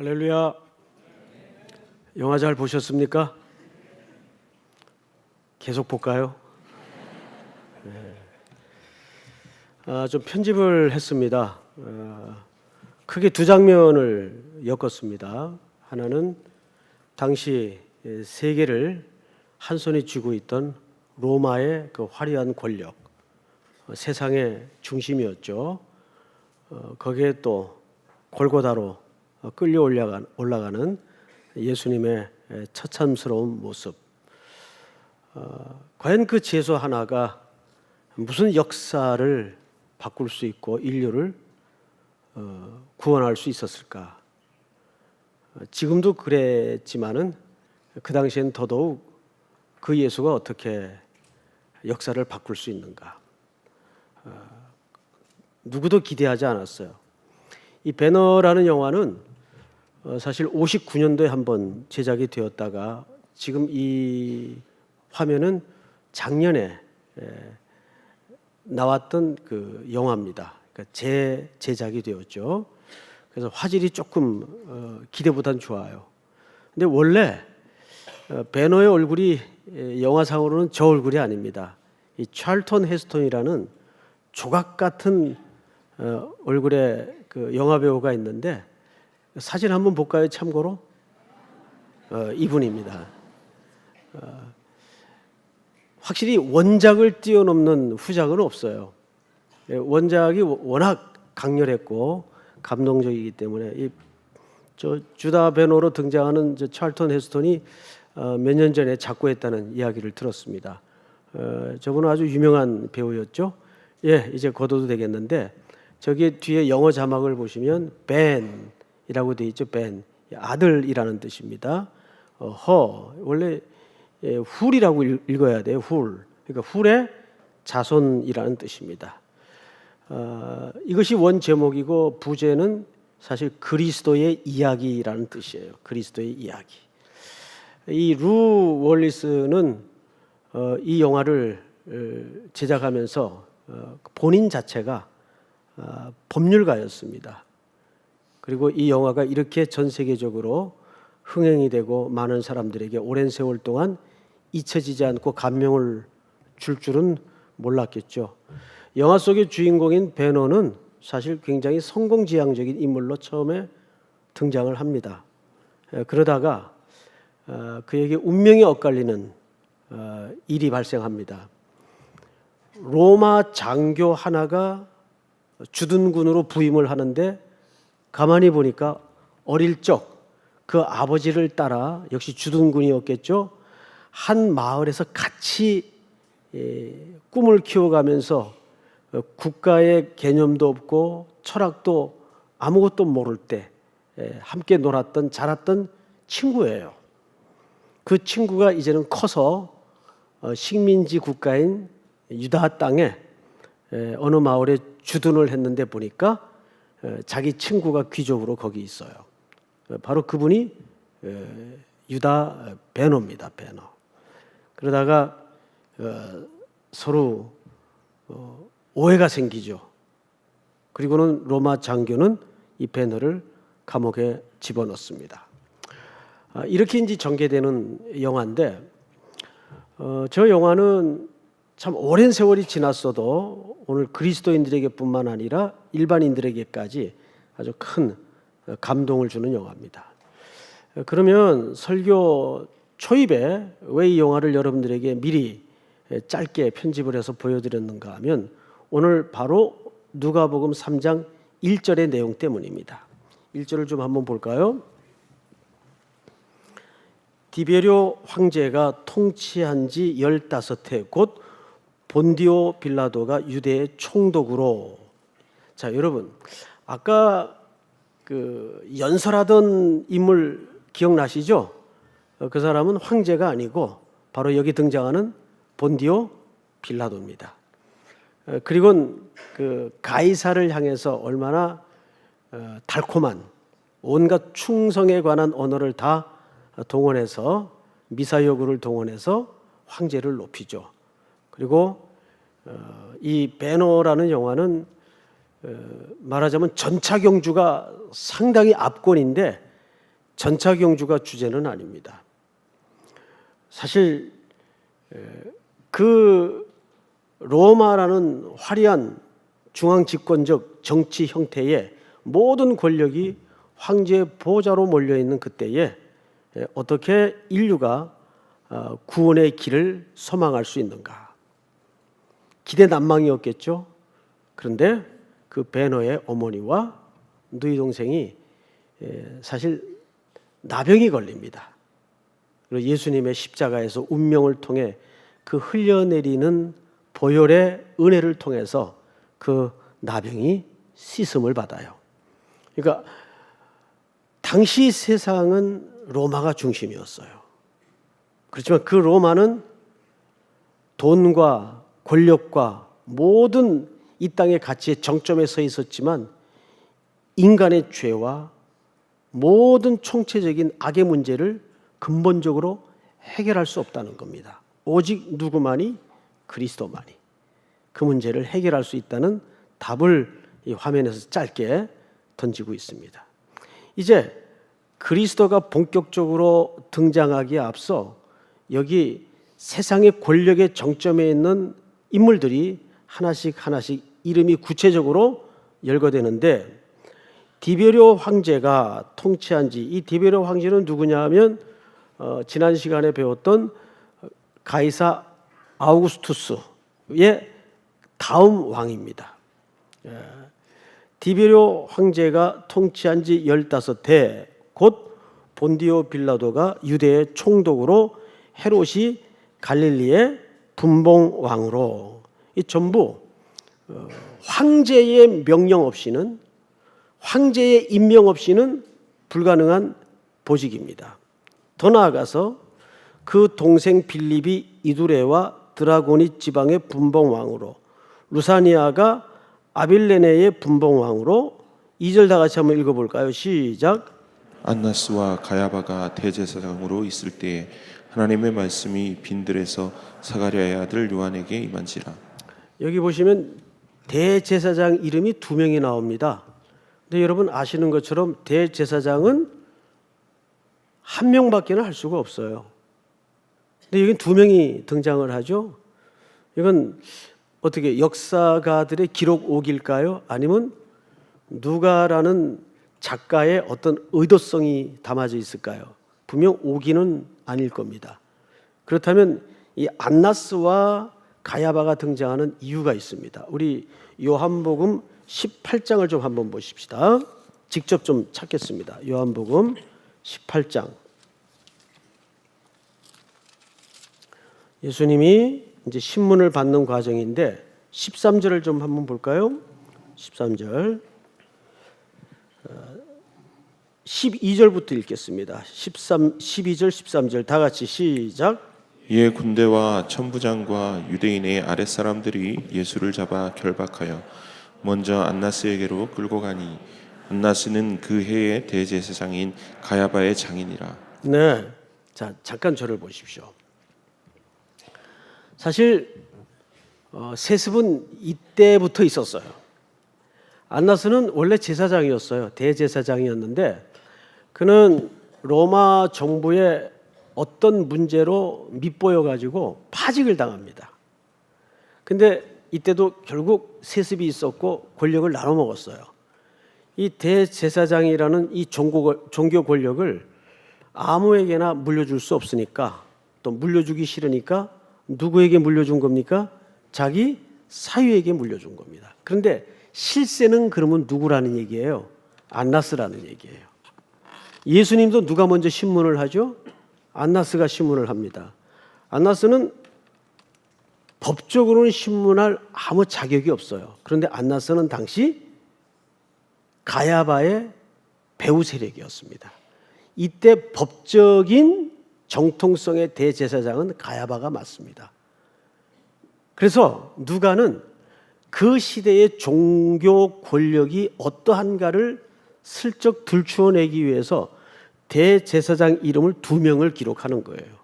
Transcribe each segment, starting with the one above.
할렐루야. 영화 잘 보셨습니까? 계속 볼까요? 좀 편집을 했습니다. 크게 두 장면을 엮었습니다. 하나는 당시 세계를 한 손에 쥐고 있던 로마의 그 화려한 권력, 세상의 중심이었죠. 거기에 또 골고다로 끌려 올라가는 예수님의 처참스러운 모습. 과연 그 제소 하나가 무슨 역사를 바꿀 수 있고 인류를 구원할 수 있었을까? 지금도 그랬지만은 그 당시엔 더더욱 그 예수가 어떻게 역사를 바꿀 수 있는가? 누구도 기대하지 않았어요. 이 배너라는 영화는 사실 59년도에 한번 제작이 되었다가 지금 이 화면은 작년에 나왔던 그 영화입니다. 그러니까 재제작이 되었죠. 그래서 화질이 조금 기대보단 좋아요. 근데 원래 배너의 얼굴이 영화상으로는 저 얼굴이 아닙니다. 이 찰턴 헤스턴이라는 조각 같은 얼굴의 그 영화 배우가 있는데 사진 한번 볼까요? 참고로 이분입니다. 확실히 원작을 뛰어넘는 후작은 없어요. 원작이 워낙 강렬했고 감동적이기 때문에 저 주다 베너로 등장하는 저 찰턴 헤스턴이 몇 년 전에 작고했다는 이야기를 들었습니다. 저분은 아주 유명한 배우였죠. 예, 이제 거둬도 되겠는데 저기 뒤에 영어 자막을 보시면 벤이라고 되어 있죠. 벤, 아들이라는 뜻입니다. 원래 훌이라고 읽어야 돼요. 훌. 그러니까 훌의 자손이라는 뜻입니다. 이것이 원 제목이고 부제는 사실 그리스도의 이야기라는 뜻이에요. 그리스도의 이야기. 이 루 월리스는 이 영화를 제작하면서 본인 자체가 법률가였습니다. 그리고 이 영화가 이렇게 전 세계적으로 흥행이 되고 많은 사람들에게 오랜 세월 동안 잊혀지지 않고 감명을 줄 줄은 몰랐겠죠. 영화 속의 주인공인 베너는 사실 굉장히 성공지향적인 인물로 처음에 등장을 합니다. 그러다가 그에게 운명이 엇갈리는 일이 발생합니다. 로마 장교 하나가 주둔군으로 부임을 하는데 가만히 보니까 어릴 적 그 아버지를 따라 역시 주둔군이었겠죠. 한 마을에서 같이 꿈을 키워가면서 국가의 개념도 없고 철학도 아무것도 모를 때 함께 놀았던 자랐던 친구예요. 그 친구가 이제는 커서 식민지 국가인 유다 땅에 어느 마을에 주둔을 했는데 보니까 자기 친구가 귀족으로 거기 있어요. 바로 그분이 유다 베너입니다. 베너. 그러다가 서로 오해가 생기죠. 그리고는 로마 장교는 이 베너를 감옥에 집어넣습니다. 이렇게 이제 전개되는 영화인데 저 영화는 참 오랜 세월이 지났어도 오늘 그리스도인들에게뿐만 아니라 일반인들에게까지 아주 큰 감동을 주는 영화입니다. 그러면 설교 초입에 왜 이 영화를 여러분들에게 미리 짧게 편집을 해서 보여드렸는가 하면 오늘 바로 누가복음 3장 1절의 내용 때문입니다. 1절을 좀 한번 볼까요? 디베료 황제가 통치한 지 15해 곧 본디오 빌라도가 유대의 총독으로. 자, 여러분 아까 그 연설하던 인물 기억나시죠? 그 사람은 황제가 아니고 바로 여기 등장하는 본디오 빌라도입니다. 그리고 그 가이사를 향해서 얼마나 달콤한 온갖 충성에 관한 언어를 다 동원해서 미사여구를 동원해서 황제를 높이죠. 그리고 이 베너라는 영화는 말하자면 전차경주가 상당히 압권인데 전차 경주가 주제는 아닙니다. 사실 그 로마라는 화려한 중앙 집권적 정치 형태에 모든 권력이 황제의 보좌로 몰려있는 그때에 어떻게 인류가 구원의 길을 소망할 수 있는가? 기대난망이었겠죠. 그런데 그 베너의 어머니와 누이 동생이 사실 나병이 걸립니다. 그리고 예수님의 십자가에서 운명을 통해 그 흘려내리는 보혈의 은혜를 통해서 그 나병이 씻음을 받아요. 그러니까 당시 세상은 로마가 중심이었어요. 그렇지만 그 로마는 돈과 권력과 모든 이 땅의 가치의 정점에 서 있었지만 인간의 죄와 모든 총체적인 악의 문제를 근본적으로 해결할 수 없다는 겁니다. 오직 누구만이? 그리스도만이 그 문제를 해결할 수 있다는 답을 이 화면에서 짧게 던지고 있습니다. 이제 그리스도가 본격적으로 등장하기에 앞서 여기 세상의 권력의 정점에 있는 인물들이 하나씩 이름이 구체적으로 열거되는데, 디베리오 황제가 통치한 지, 이 디베리오 황제는 누구냐 하면 지난 시간에 배웠던 가이사 아우구스투스의 다음 왕입니다. 디베리오 황제가 통치한 지 15대, 곧 본디오 빌라도가 유대의 총독으로, 헤롯이 갈릴리의 분봉왕으로, 이 전부 황제의 명령 없이는, 황제의 임명 없이는 불가능한 보직입니다. 더 나아가서 그 동생 빌립이 이두레와 드라고니 지방의 분봉왕으로, 루사니아가 아빌레네의 분봉왕으로. 2절 다 같이 한번 읽어볼까요? 시작. 안나스와 가야바가 대제사장으로 있을 때에 하나님의 말씀이 빈들에서 사가랴의 아들 요한에게 임한지라. 여기 보시면 대제사장 이름이 2명이 나옵니다. 근데 여러분 아시는 것처럼 대제사장은 1명밖에는 할 수가 없어요. 근데 여기 2명이 등장을 하죠. 이건 어떻게 역사가들의 기록 오기일까요? 아니면 누가라는 작가의 어떤 의도성이 담아져 있을까요? 분명 오기는 아닐 겁니다. 그렇다면 이 안나스와 가야바가 등장하는 이유가 있습니다. 우리 요한복음 18장을 좀 한번 보십시다. 직접 좀 찾겠습니다. 요한복음 18장. 예수님이 이제 신문을 받는 과정인데 13절을 좀 한번 볼까요? 13절. 12절부터 읽겠습니다. 12절, 13절 다 같이 시작. 이에 군대와 천부장과 유대인의 아랫사람들이 예수를 잡아 결박하여 먼저 안나스에게로 끌고 가니, 안나스는 그 해의 대제사장인 가야바의 장인이라. 네, 자 잠깐 저를 보십시오. 사실 세습은 이때부터 있었어요. 안나스는 원래 제사장이었어요. 대제사장이었는데 그는 로마 정부의 어떤 문제로 밑보여 가지고 파직을 당합니다. 근데 이때도 결국 세습이 있었고 권력을 나눠 먹었어요. 이 대제사장이라는 이 종교 권력을 아무에게나 물려줄 수 없으니까, 또 물려주기 싫으니까 누구에게 물려준 겁니까? 자기 사위에게 물려준 겁니다. 그런데 실세는 그러면 누구라는 얘기예요? 안나스라는 얘기예요. 예수님도 누가 먼저 신문을 하죠? 안나스가 신문을 합니다. 안나스는 법적으로는 신문할 아무 자격이 없어요. 그런데 안나스는 당시 가야바의 배후 세력이었습니다. 이때 법적인 정통성의 대제사장은 가야바가 맞습니다. 그래서 누가는 그 시대의 종교 권력이 어떠한가를 슬쩍 들추어내기 위해서 대제사장 이름을 2명을 기록하는 거예요.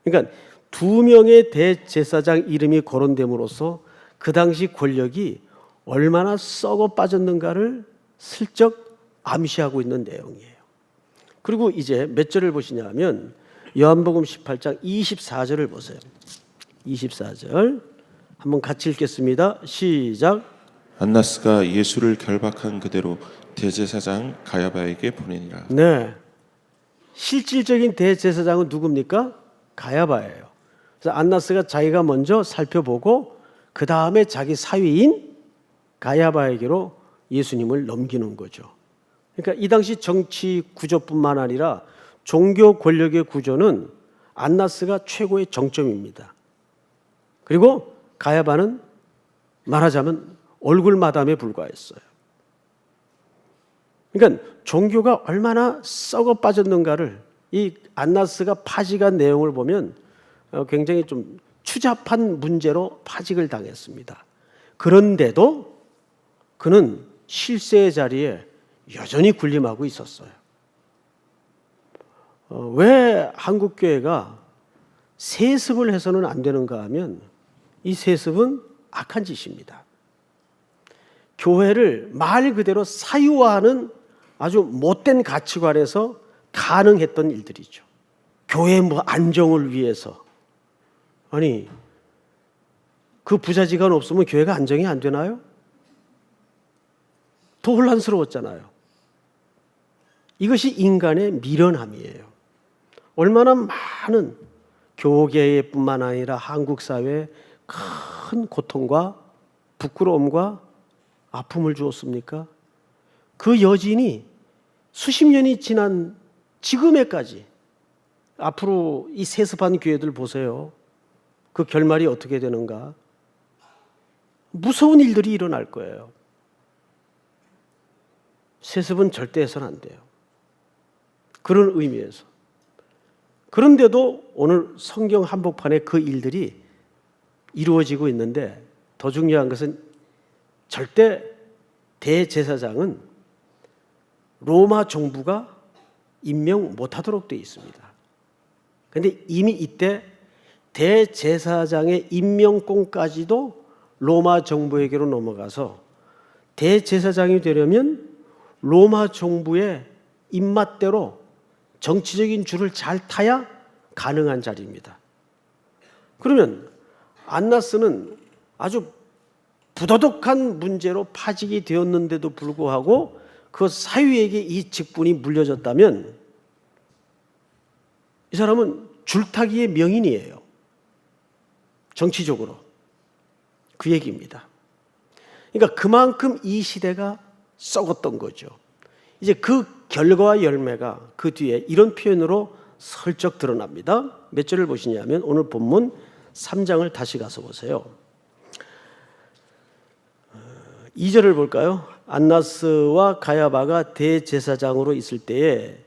그러니까 2명의 대제사장 이름이 거론됨으로써 그 당시 권력이 얼마나 썩어 빠졌는가를 슬쩍 암시하고 있는 내용이에요. 그리고 이제 몇 절을 보시냐면 요한복음 18장 24절을 보세요. 24절 한번 같이 읽겠습니다. 시작. 안나스가 예수를 결박한 그대로 대제사장 가야바에게 보내니라. 네, 실질적인 대제사장은 누굽니까? 가야바예요. 그래서 안나스가 자기가 먼저 살펴보고 그 다음에 자기 사위인 가야바에게로 예수님을 넘기는 거죠. 그러니까 이 당시 정치 구조뿐만 아니라 종교 권력의 구조는 안나스가 최고의 정점입니다. 그리고 가야바는 말하자면 얼굴 마담에 불과했어요. 그러니까 종교가 얼마나 썩어 빠졌는가를 이 안나스가 파직한 내용을 보면 굉장히 좀 추잡한 문제로 파직을 당했습니다. 그런데도 그는 실세의 자리에 여전히 군림하고 있었어요. 왜 한국교회가 세습을 해서는 안 되는가 하면 이 세습은 악한 짓입니다. 교회를 말 그대로 사유화하는 아주 못된 가치관에서 가능했던 일들이죠. 교회 안정을 위해서. 아니, 그 부자지간 없으면 교회가 안정이 안 되나요? 더 혼란스러웠잖아요. 이것이 인간의 미련함이에요. 얼마나 많은 교계뿐만 아니라 한국 사회에 큰 고통과 부끄러움과 아픔을 주었습니까? 그 여진이 수십 년이 지난 지금에까지 앞으로 이 세습한 교회들 보세요. 그 결말이 어떻게 되는가? 무서운 일들이 일어날 거예요. 세습은 절대 해서는 안 돼요. 그런 의미에서. 그런데도 오늘 성경 한복판에 그 일들이 이루어지고 있는데 더 중요한 것은 절대 대제사장은 로마 정부가 임명 못하도록 되어 있습니다. 그런데 이미 이때 대제사장의 임명권까지도 로마 정부에게로 넘어가서 대제사장이 되려면 로마 정부의 입맛대로 정치적인 줄을 잘 타야 가능한 자리입니다. 그러면 안나스는 아주 부도덕한 문제로 파직이 되었는데도 불구하고 그 사위에게 이 직분이 물려졌다면 이 사람은 줄타기의 명인이에요. 정치적으로. 그 얘기입니다. 그러니까 그만큼 이 시대가 썩었던 거죠. 이제 그 결과와 열매가 그 뒤에 이런 표현으로 슬쩍 드러납니다. 몇 절을 보시냐면 오늘 본문 3장을 다시 가서 보세요. 2절을 볼까요? 안나스와 가야바가 대제사장으로 있을 때에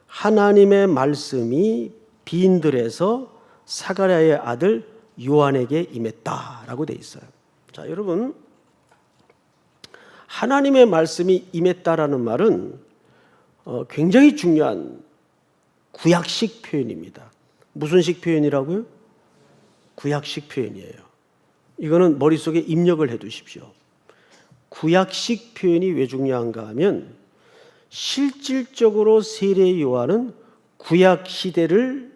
하나님의 말씀이 빈들에서 사가랴의 아들 요한에게 임했다라고 돼 있어요. 자, 여러분, 하나님의 말씀이 임했다라는 말은 굉장히 중요한 구약식 표현입니다. 무슨 식 표현이라고요? 구약식 표현이에요. 이거는 머릿속에 입력을 해 두십시오. 구약식 표현이 왜 중요한가 하면 실질적으로 세례 요한은 구약 시대를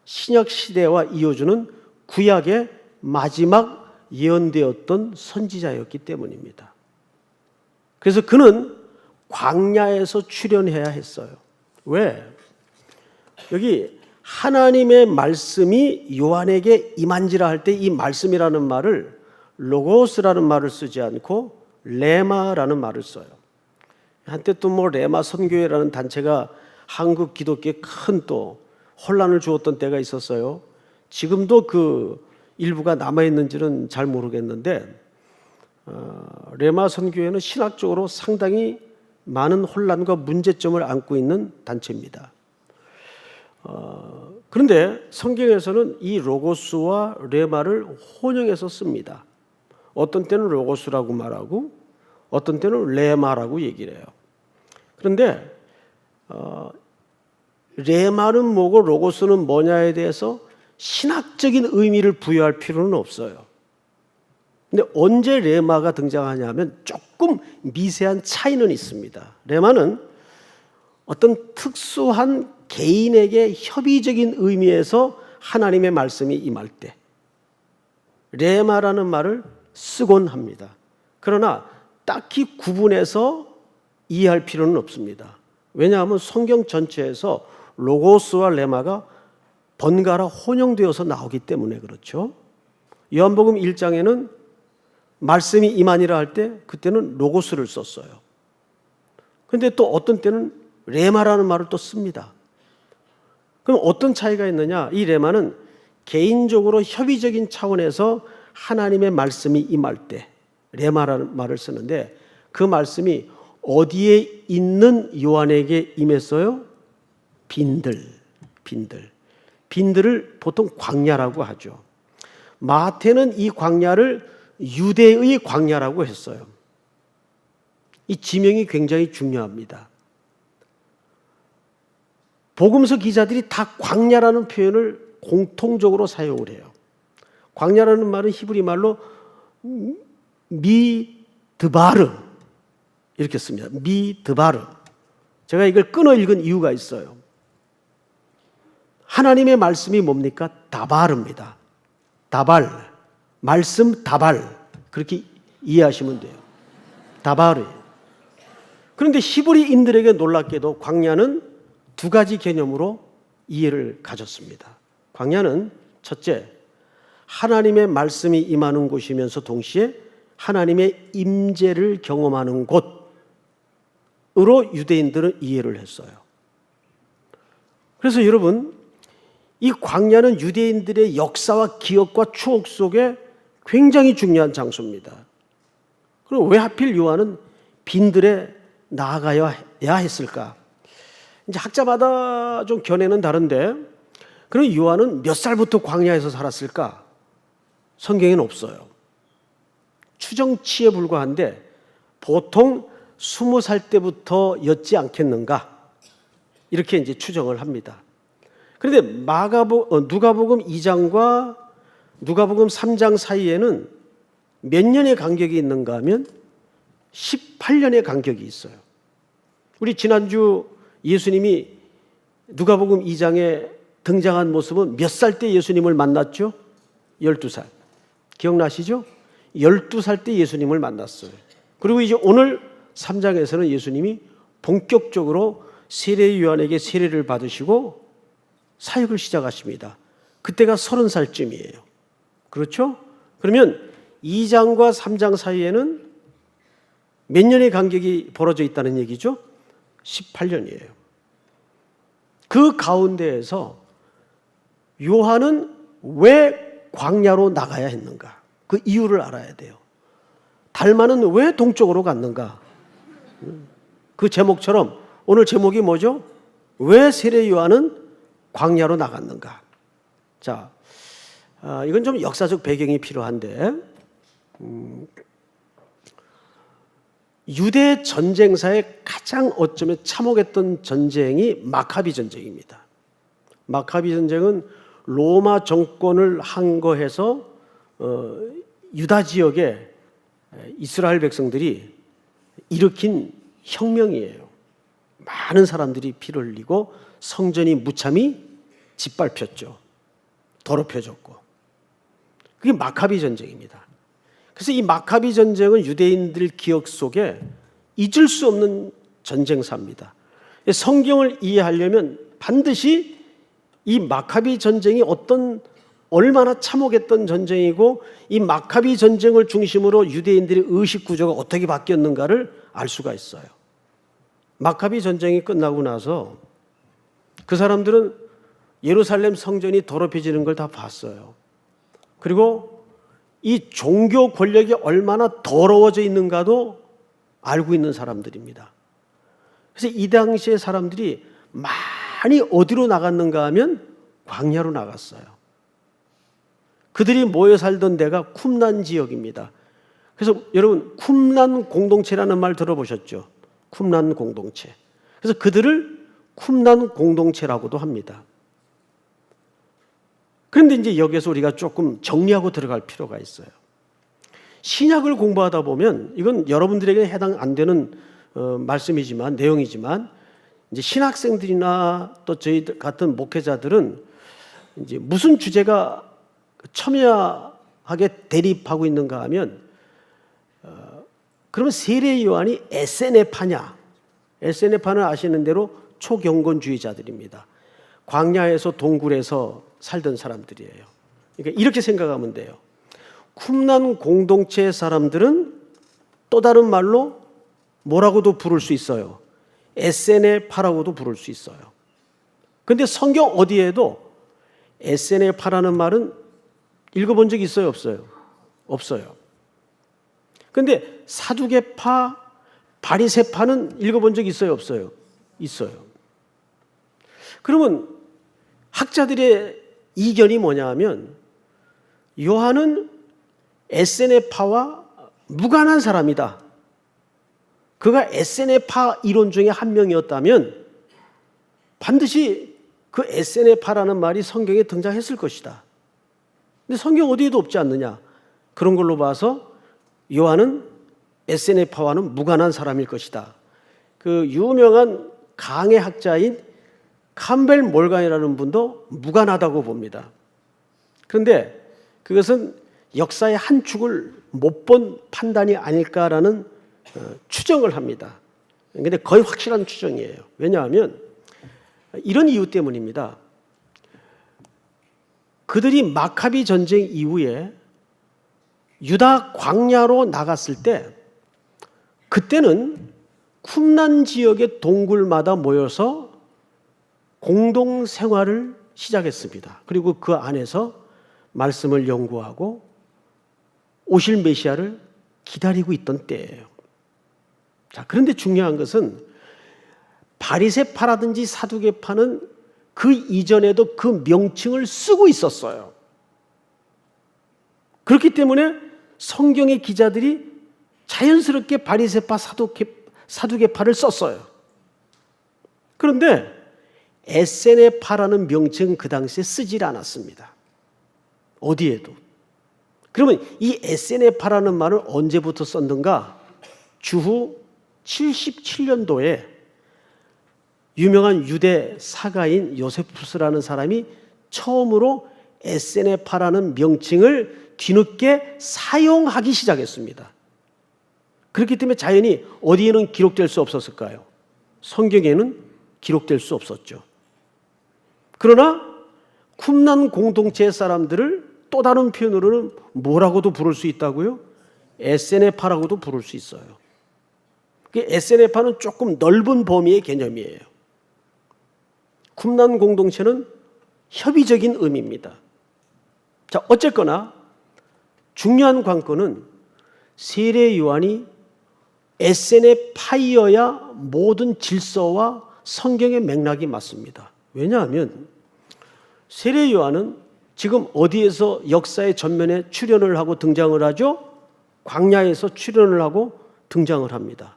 신약 시대와 이어주는 구약의 마지막 예언되었던 선지자였기 때문입니다. 그래서 그는 광야에서 출현해야 했어요. 왜? 여기 하나님의 말씀이 요한에게 임한지라 할 때 이 말씀이라는 말을 로고스라는 말을 쓰지 않고 레마라는 말을 써요. 한때 또 레마 선교회라는 단체가 한국 기독교에 큰 또 혼란을 주었던 때가 있었어요. 지금도 그 일부가 남아있는지는 잘 모르겠는데 레마 선교회는 신학적으로 상당히 많은 혼란과 문제점을 안고 있는 단체입니다. 그런데 성경에서는 이 로고스와 레마를 혼용해서 씁니다. 어떤 때는 로고스라고 말하고 어떤 때는 레마라고 얘기를 해요. 그런데 레마는 뭐고 로고스는 뭐냐에 대해서 신학적인 의미를 부여할 필요는 없어요. 근데 언제 레마가 등장하냐면 조금 미세한 차이는 있습니다. 레마는 어떤 특수한 개인에게 협의적인 의미에서 하나님의 말씀이 임할 때 레마라는 말을 쓰곤 합니다. 그러나 딱히 구분해서 이해할 필요는 없습니다. 왜냐하면 성경 전체에서 로고스와 레마가 번갈아 혼용되어서 나오기 때문에 그렇죠. 요한복음 1장에는 말씀이 임하니라 할 때 그때는 로고스를 썼어요. 그런데 또 어떤 때는 레마라는 말을 또 씁니다. 그럼 어떤 차이가 있느냐? 이 레마는 개인적으로 협의적인 차원에서 하나님의 말씀이 임할 때 레마라는 말을 쓰는데 그 말씀이 어디에 있는 요한에게 임했어요? 빈들을 보통 광야라고 하죠. 마태는 이 광야를 유대의 광야라고 했어요. 이 지명이 굉장히 중요합니다. 복음서 기자들이 다 광야라는 표현을 공통적으로 사용을 해요. 광야라는 말은 히브리 말로 미드바르 이렇게 씁니다. 미드바르. 제가 이걸 끊어 읽은 이유가 있어요. 하나님의 말씀이 뭡니까? 다발입니다. 다발. 말씀 다발. 그렇게 이해하시면 돼요. 다발이에요. 그런데 히브리인들에게 놀랍게도 광야는 두 가지 개념으로 이해를 가졌습니다. 광야는 첫째, 하나님의 말씀이 임하는 곳이면서 동시에 하나님의 임재를 경험하는 곳으로 유대인들은 이해를 했어요. 그래서 여러분, 이 광야는 유대인들의 역사와 기억과 추억 속에 굉장히 중요한 장소입니다. 그럼 왜 하필 요한은 빈들에 나아가야 했을까? 이제 학자마다 좀 견해는 다른데, 그럼 요한은 몇 살부터 광야에서 살았을까? 성경에는 없어요. 추정치에 불과한데 보통 20살 때부터였지 않겠는가? 이렇게 이제 추정을 합니다. 그런데 누가복음 2장과 누가복음 3장 사이에는 몇 년의 간격이 있는가 하면 18년의 간격이 있어요. 우리 지난주 예수님이 누가복음 2장에 등장한 모습은 몇 살 때 예수님을 만났죠? 12살. 기억나시죠? 12살 때 예수님을 만났어요. 그리고 이제 오늘 3장에서는 예수님이 본격적으로 세례 요한에게 세례를 받으시고 사역을 시작하십니다. 그때가 30살쯤이에요. 그렇죠? 그러면 2장과 3장 사이에는 몇 년의 간격이 벌어져 있다는 얘기죠? 18년이에요. 그 가운데에서 요한은 왜 광야로 나가야 했는가? 그 이유를 알아야 돼요. 달마는 왜 동쪽으로 갔는가? 그 제목처럼 오늘 제목이 뭐죠? 왜 세례 요한은 광야로 나갔는가? 자, 이건 좀 역사적 배경이 필요한데 유대 전쟁사에 가장 어쩌면 참혹했던 전쟁이 마카비 전쟁입니다. 마카비 전쟁은 로마 정권을 항거해서 유다 지역에 이스라엘 백성들이 일으킨 혁명이에요. 많은 사람들이 피를 흘리고 성전이 무참히 짓밟혔죠. 더럽혀졌고. 그게 마카비 전쟁입니다. 그래서 이 마카비 전쟁은 유대인들 기억 속에 잊을 수 없는 전쟁사입니다. 성경을 이해하려면 반드시 이 마카비 전쟁이 얼마나 참혹했던 전쟁이고 이 마카비 전쟁을 중심으로 유대인들의 의식 구조가 어떻게 바뀌었는가를 알 수가 있어요. 마카비 전쟁이 끝나고 나서 그 사람들은 예루살렘 성전이 더럽혀지는 걸 다 봤어요. 그리고 이 종교 권력이 얼마나 더러워져 있는가도 알고 있는 사람들입니다. 그래서 이 당시에 사람들이 많이 어디로 나갔는가 하면 광야로 나갔어요. 그들이 모여 살던 데가 쿰란 지역입니다. 그래서 여러분 쿰란 공동체라는 말 들어보셨죠? 쿰란 공동체. 그래서 그들을 쿰란 공동체라고도 합니다. 그런데 이제 여기서 우리가 조금 정리하고 들어갈 필요가 있어요. 신약을 공부하다 보면 이건 여러분들에게 해당 안 되는 말씀이지만 내용이지만 이제 신학생들이나 또 저희들 같은 목회자들은 이제 무슨 주제가 첨예하게 대립하고 있는가 하면 그러면 세례 요한이 SNF파냐? SNF파는 아시는 대로 초경건주의자들입니다. 광야에서 동굴에서 살던 사람들이에요. 그러니까 이렇게 생각하면 돼요. 쿰란 공동체의 사람들은 또 다른 말로 뭐라고도 부를 수 있어요. SNF파라고도 부를 수 있어요. 그런데 성경 어디에도 SNF파라는 말은 읽어본 적 있어요? 없어요? 없어요. 그런데 사두개파, 바리새파는 읽어본 적 있어요? 없어요? 있어요. 그러면 학자들의 이견이 뭐냐 하면 요한은 SNF파와 무관한 사람이다. 그가 SNF파 이론 중에 한 명이었다면 반드시 그 SNF파라는 말이 성경에 등장했을 것이다. 근데 성경 어디에도 없지 않느냐. 그런 걸로 봐서 요한은 SNF파와는 무관한 사람일 것이다. 그 유명한 강해 학자인 캠벨 몰간이라는 분도 무관하다고 봅니다. 그런데 그것은 역사의 한 축을 못 본 판단이 아닐까라는 추정을 합니다. 그런데 거의 확실한 추정이에요. 왜냐하면 이런 이유 때문입니다. 그들이 마카비 전쟁 이후에 유다 광야로 나갔을 때 그때는 쿰란 지역의 동굴마다 모여서 공동 생활을 시작했습니다. 그리고 그 안에서 말씀을 연구하고 오실 메시아를 기다리고 있던 때예요. 자, 그런데 중요한 것은 바리새파라든지 사두개파는 그 이전에도 그 명칭을 쓰고 있었어요. 그렇기 때문에 성경의 기자들이 자연스럽게 바리새파, 사두개파를 썼어요. 그런데 SNF파라는 명칭은 그 당시에 쓰질 않았습니다. 어디에도. 그러면 이 SNF파라는 말을 언제부터 썼는가? 주후 77년도에 유명한 유대 사가인 요세푸스라는 사람이 처음으로 SNF파라는 명칭을 뒤늦게 사용하기 시작했습니다. 그렇기 때문에 자연히 어디에는 기록될 수 없었을까요? 성경에는 기록될 수 없었죠. 그러나 쿰란 공동체의 사람들을 또 다른 표현으로는 뭐라고도 부를 수 있다고요? SNF파라고도 부를 수 있어요. SNF파는 조금 넓은 범위의 개념이에요. 쿰란 공동체는 협의적인 의미입니다. 자, 어쨌거나 중요한 관건은 세례 요한이 SNF파이어야 모든 질서와 성경의 맥락이 맞습니다. 왜냐하면 세례 요한은 지금 어디에서 역사의 전면에 출연을 하고 등장을 하죠? 광야에서 출연을 하고 등장을 합니다.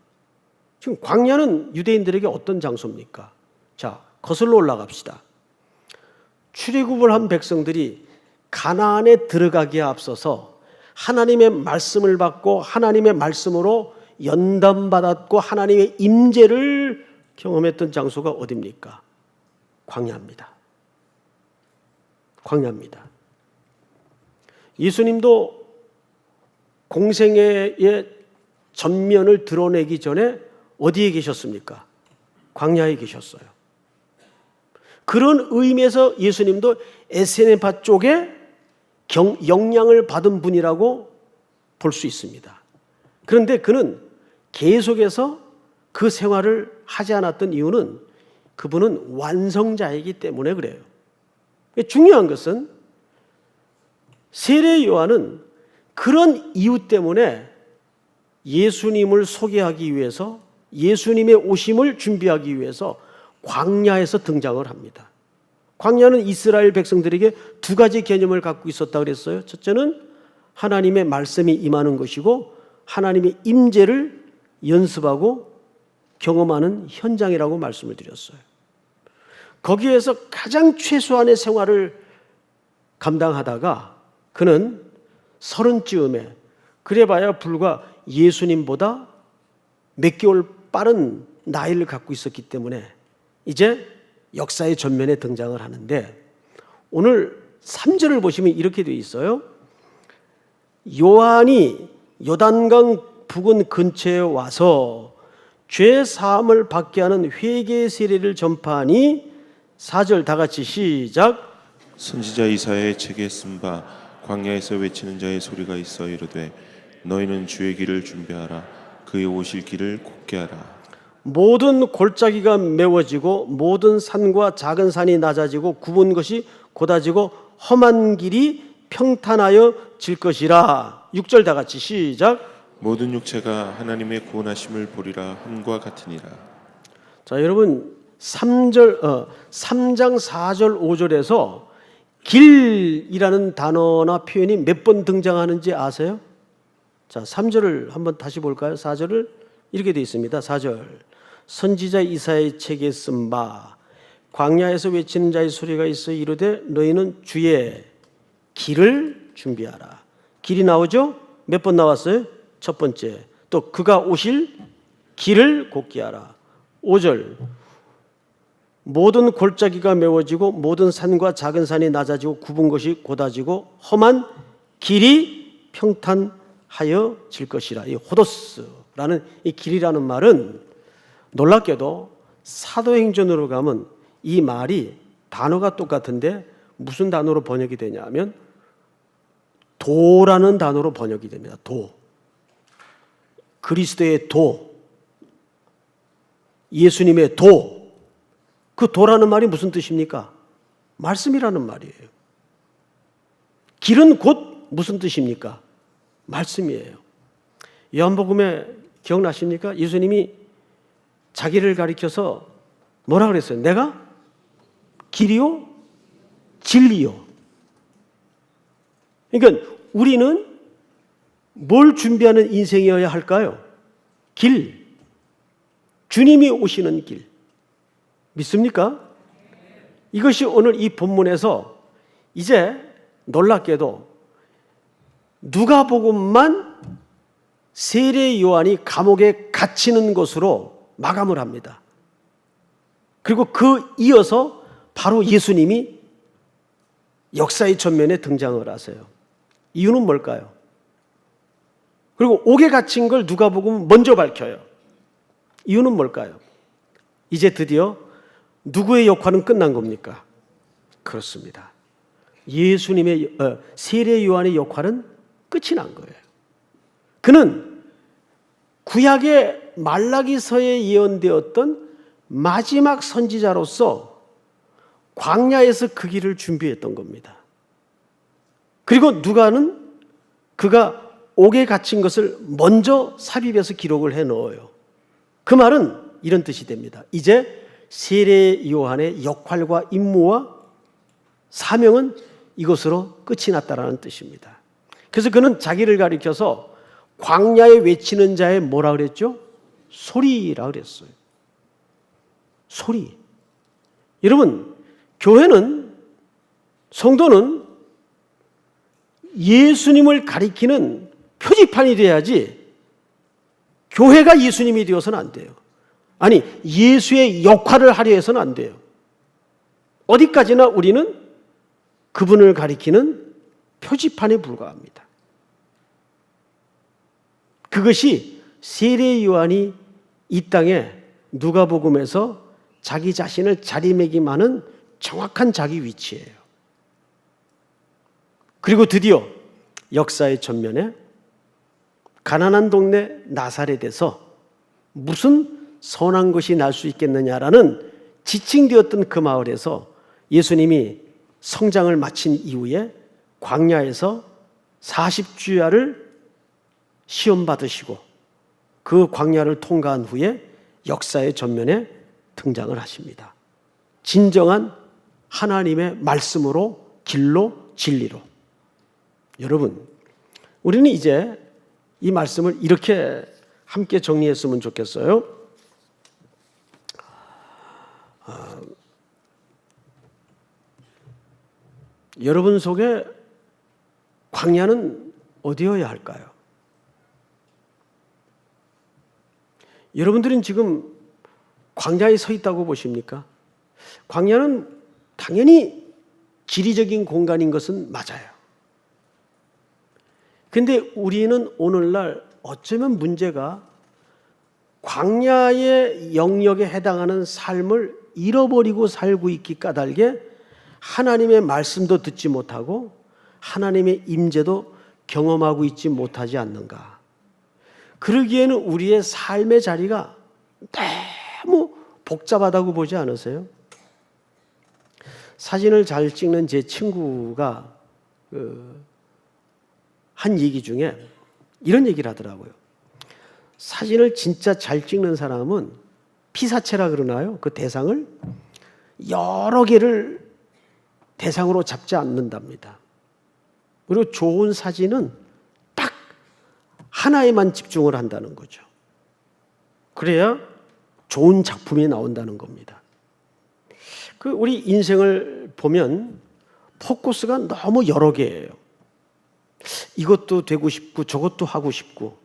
지금 광야는 유대인들에게 어떤 장소입니까? 자, 거슬러 올라갑시다. 출애굽을 한 백성들이 가나안에 들어가기에 앞서서 하나님의 말씀을 받고 하나님의 말씀으로 연단받았고 하나님의 임재를 경험했던 장소가 어디입니까? 광야입니다. 광야입니다. 예수님도 공생애의 전면을 드러내기 전에 어디에 계셨습니까? 광야에 계셨어요. 그런 의미에서 예수님도 SNF파 쪽에 영향을 받은 분이라고 볼 수 있습니다. 그런데 그는 계속해서 그 생활을 하지 않았던 이유는 그분은 완성자이기 때문에 그래요. 중요한 것은 세례 요한은 그런 이유 때문에 예수님을 소개하기 위해서 예수님의 오심을 준비하기 위해서 광야에서 등장을 합니다. 광야는 이스라엘 백성들에게 두 가지 개념을 갖고 있었다 그랬어요. 첫째는 하나님의 말씀이 임하는 것이고 하나님의 임재를 연습하고 경험하는 현장이라고 말씀을 드렸어요. 거기에서 가장 최소한의 생활을 감당하다가 그는 30쯤에 그래봐야 불과 예수님보다 몇 개월 빠른 나이를 갖고 있었기 때문에 이제 역사의 전면에 등장을 하는데 오늘 3절을 보시면 이렇게 되어 있어요. 요한이 요단강 부근 근처에 와서 죄 사함을 받게 하는 회개 세례를 전파하니 4절 다 같이 시작. 선지자 이사야의 책에 쓴 바 광야에서 외치는 자의 소리가 있어 이르되 너희는 주의 길을 준비하라 그의 오실 길을 곧게 하라. 모든 골짜기가 메워지고 모든 산과 작은 산이 낮아지고 굽은 것이 곧아지고 험한 길이 평탄하여 질 것이라. 6절 다 같이 시작. 모든 육체가 하나님의 구원하심을 보리라 함과 같으니라. 자, 여러분 3장 4절 5절에서 길이라는 단어나 표현이 몇 번 등장하는지 아세요? 자, 3절을 한번 다시 볼까요? 4절을 이렇게 되어 있습니다. 4절 선지자 이사야의 책에 쓴 바 광야에서 외치는 자의 소리가 있어 이르되 너희는 주의 길을 준비하라. 길이 나오죠? 몇 번 나왔어요? 첫 번째. 또 그가 오실 길을 곧게 하라. 5절 모든 골짜기가 메워지고 모든 산과 작은 산이 낮아지고 굽은 것이 곧아지고 험한 길이 평탄하여 질 것이라. 이 호도스라는 이 길이라는 말은 놀랍게도 사도행전으로 가면 이 말이 단어가 똑같은데 무슨 단어로 번역이 되냐면 도라는 단어로 번역이 됩니다. 도. 그리스도의 도. 예수님의 도. 그 도라는 말이 무슨 뜻입니까? 말씀이라는 말이에요. 길은 곧 무슨 뜻입니까? 말씀이에요. 요한복음에 기억나십니까? 예수님이 자기를 가리켜서 뭐라 그랬어요? 내가 길이요? 진리요. 그러니까 우리는 뭘 준비하는 인생이어야 할까요? 길. 주님이 오시는 길. 믿습니까? 이것이 오늘 이 본문에서 이제 놀랍게도 누가복음만 세례 요한이 감옥에 갇히는 것으로 마감을 합니다. 그리고 그 이어서 바로 예수님이 역사의 전면에 등장을 하세요. 이유는 뭘까요? 그리고 옥에 갇힌 걸 누가복음은 먼저 밝혀요. 이유는 뭘까요? 이제 드디어 누구의 역할은 끝난 겁니까? 그렇습니다. 예수님의 세례 요한의 역할은 끝이 난 거예요. 그는 구약의 말라기서에 예언되었던 마지막 선지자로서 광야에서 그 길을 준비했던 겁니다. 그리고 누가는 그가 옥에 갇힌 것을 먼저 삽입해서 기록을 해 넣어요. 그 말은 이런 뜻이 됩니다. 이제 세례 요한의 역할과 임무와 사명은 이것으로 끝이 났다라는 뜻입니다. 그래서 그는 자기를 가리켜서 광야에 외치는 자의 뭐라 그랬죠? 소리라 그랬어요. 소리. 여러분, 교회는, 성도는 예수님을 가리키는 표지판이 돼야지 교회가 예수님이 되어서는 안 돼요. 아니, 예수의 역할을 하려 해서는 안 돼요. 어디까지나 우리는 그분을 가리키는 표지판에 불과합니다. 그것이 세례 요한이 이 땅에 누가복음에서 자기 자신을 자리매김하는 정확한 자기 위치예요. 그리고 드디어 역사의 전면에 가난한 동네 나사렛에서 무슨 선한 것이 날 수 있겠느냐라는 지칭되었던 그 마을에서 예수님이 성장을 마친 이후에 광야에서 40주야를 시험받으시고 그 광야를 통과한 후에 역사의 전면에 등장을 하십니다. 진정한 하나님의 말씀으로, 길로, 진리로. 여러분, 우리는 이제 이 말씀을 이렇게 함께 정리했으면 좋겠어요. 여러분 속에 광야는 어디여야 할까요? 여러분들은 지금 광야에 서 있다고 보십니까? 광야는 당연히 지리적인 공간인 것은 맞아요. 근데 우리는 오늘날 어쩌면 문제가 광야의 영역에 해당하는 삶을 잃어버리고 살고 있기 까닭에 하나님의 말씀도 듣지 못하고 하나님의 임재도 경험하고 있지 못하지 않는가. 그러기에는 우리의 삶의 자리가 너무 복잡하다고 보지 않으세요? 사진을 잘 찍는 제 친구가 한 얘기 중에 이런 얘기를 하더라고요. 사진을 진짜 잘 찍는 사람은 피사체라 그러나요? 그 대상을 여러 개를 대상으로 잡지 않는답니다. 그리고 좋은 사진은 딱 하나에만 집중을 한다는 거죠. 그래야 좋은 작품이 나온다는 겁니다. 우리 인생을 보면 포커스가 너무 여러 개예요. 이것도 되고 싶고 저것도 하고 싶고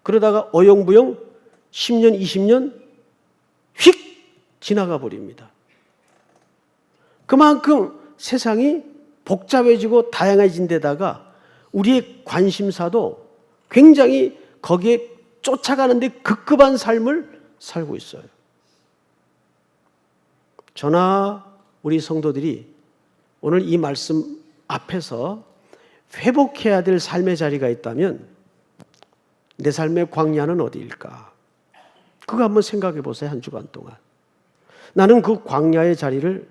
그러다가 어영부영 10년, 20년 휙 지나가 버립니다. 그만큼 세상이 복잡해지고 다양해진 데다가 우리의 관심사도 굉장히 거기에 쫓아가는데 급급한 삶을 살고 있어요. 저나 우리 성도들이 오늘 이 말씀 앞에서 회복해야 될 삶의 자리가 있다면 내 삶의 광야는 어디일까? 그거 한번 생각해 보세요. 한 주간 동안 나는 그 광야의 자리를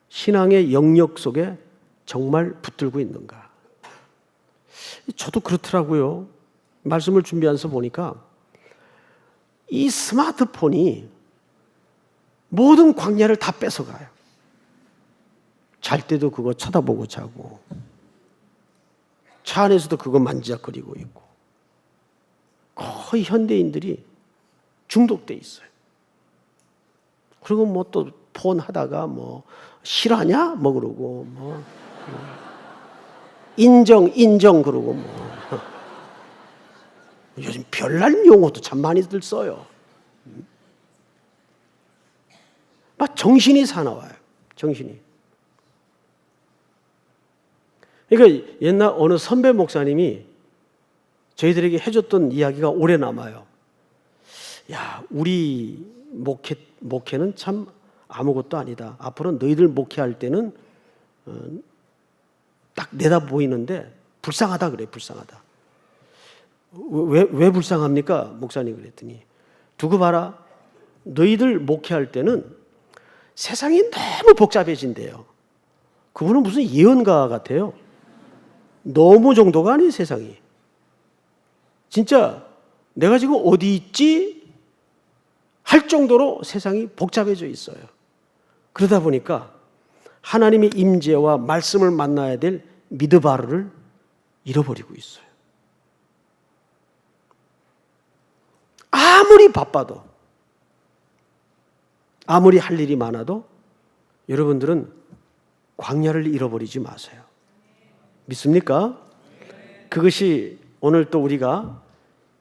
신앙의 영역 속에 정말 붙들고 있는가? 저도 그렇더라고요. 말씀을 준비하면서 보니까 이 스마트폰이 모든 광야를 다 뺏어가요. 잘 때도 그거 쳐다보고 자고 차 안에서도 그거 만지작거리고 있고 거의 현대인들이 중독돼 있어요. 그리고 뭐 또 폰 하다가 뭐 실화냐? 뭐 그러고 뭐 인정 그러고 뭐 요즘 별날 용어도 참 많이들 써요. 막 정신이 사나워요. 정신이. 그러니까 옛날 어느 선배 목사님이 저희들에게 해줬던 이야기가 오래 남아요. 야, 우리 목회는 참 아무것도 아니다. 앞으로 너희들 목회할 때는 딱 내다 보이는데 불쌍하다 그래. 불쌍하다. 왜 불쌍합니까? 목사님 그랬더니 두고 봐라. 너희들 목회할 때는 세상이 너무 복잡해진대요. 그분은 무슨 예언가 같아요. 너무 정도가 아니에요. 세상이. 진짜 내가 지금 어디 있지? 할 정도로 세상이 복잡해져 있어요. 그러다 보니까 하나님의 임재와 말씀을 만나야 될 미드바르를 잃어버리고 있어요. 아무리 바빠도 아무리 할 일이 많아도 여러분들은 광야를 잃어버리지 마세요. 믿습니까? 그것이 오늘 또 우리가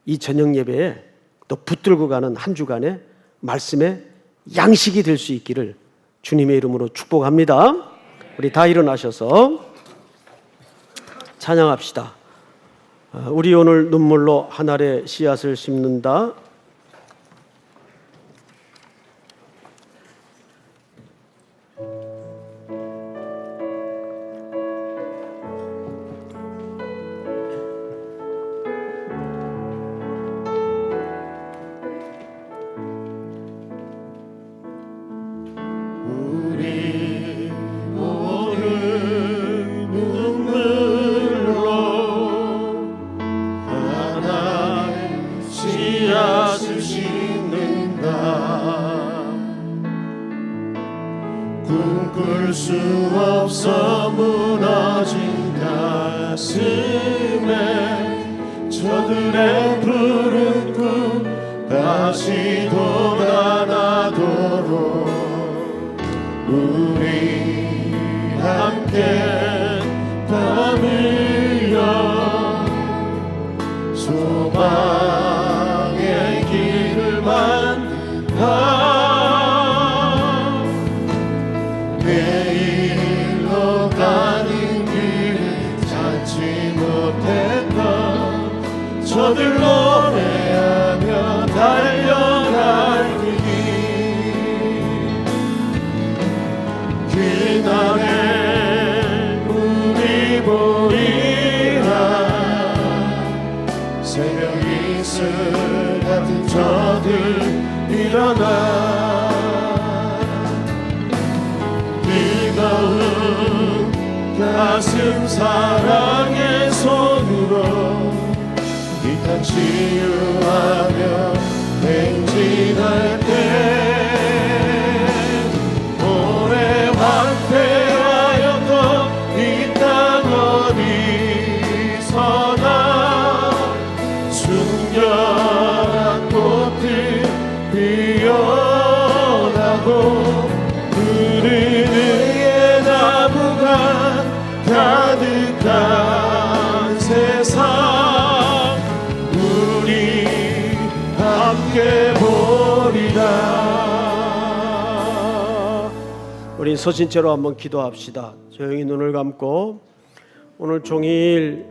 이 저녁 예배에 또 붙들고 가는 한 주간의 말씀의 양식이 될 수 있기를 주님의 이름으로 축복합니다. 우리 다 일어나셔서 찬양합시다. 우리 오늘 눈물로 한 알의 씨앗을 심는다. 꿈꿀 수 없어 무너진 가슴에 저들의 푸른 꿈 다시 돋아나도록 우리 함께 담으려 소망의 길을 만나 뜨거운 가슴 사랑의 손으로 이 땅 치유하며 행진할 때 오래 황폐하였던 이 땅 어디서나 순결한 꽃들 피어나고 푸른 의의 나무가 가득한 세상 우리 함께 보리라. 우리 서신체로 한번 기도합시다. 조용히 눈을 감고 오늘 종일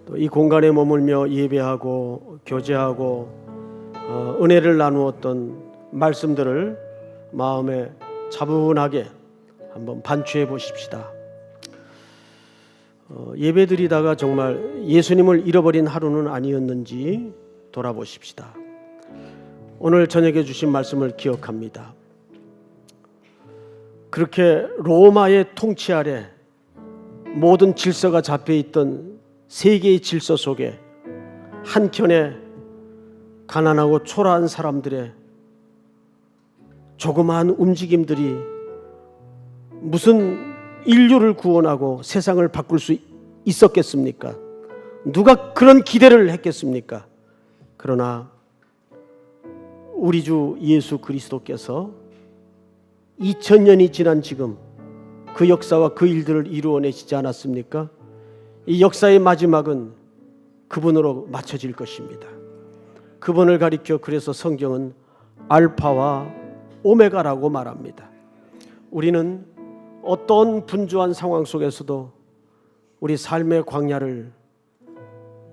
또 이 공간에 머물며 예배하고 교제하고 은혜를 나누었던 말씀들을 마음에 차분하게 한번 반추해 보십시다. 예배드리다가 정말 예수님을 잃어버린 하루는 아니었는지 돌아보십시다. 오늘 저녁에 주신 말씀을 기억합니다. 그렇게 로마의 통치 아래 모든 질서가 잡혀있던 세계의 질서 속에 한켠에 가난하고 초라한 사람들의 조그마한 움직임들이 무슨 인류를 구원하고 세상을 바꿀 수 있었겠습니까? 누가 그런 기대를 했겠습니까? 그러나 우리 주 예수 그리스도께서 2000년이 지난 지금 그 역사와 그 일들을 이루어내시지 않았습니까? 이 역사의 마지막은 그분으로 맞춰질 것입니다. 그분을 가리켜 그래서 성경은 알파와 오메가라고 말합니다. 우리는 어떤 분주한 상황 속에서도 우리 삶의 광야를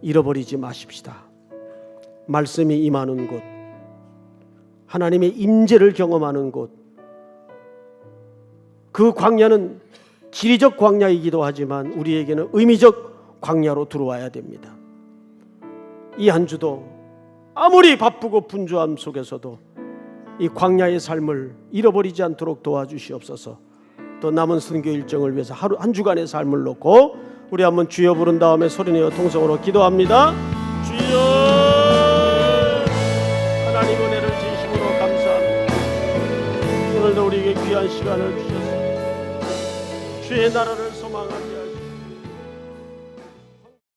잃어버리지 마십시다. 말씀이 임하는 곳, 하나님의 임재를 경험하는 곳, 그 광야는 지리적 광야이기도 하지만 우리에게는 의미적 광야로 들어와야 됩니다. 이 한 주도 아무리 바쁘고 분주함 속에서도 이 광야의 삶을 잃어버리지 않도록 도와주시옵소서. 또 남은 선교 일정을 위해서 하루 한 주간의 삶을 놓고 우리 한번 주여 부른 다음에 소리내어 통성으로 기도합니다. 주여, 하나님 은혜를 진심으로 감사합니다. 오늘도 우리에게 귀한 시간을 주셨습니다. 주의 나라를 소망하게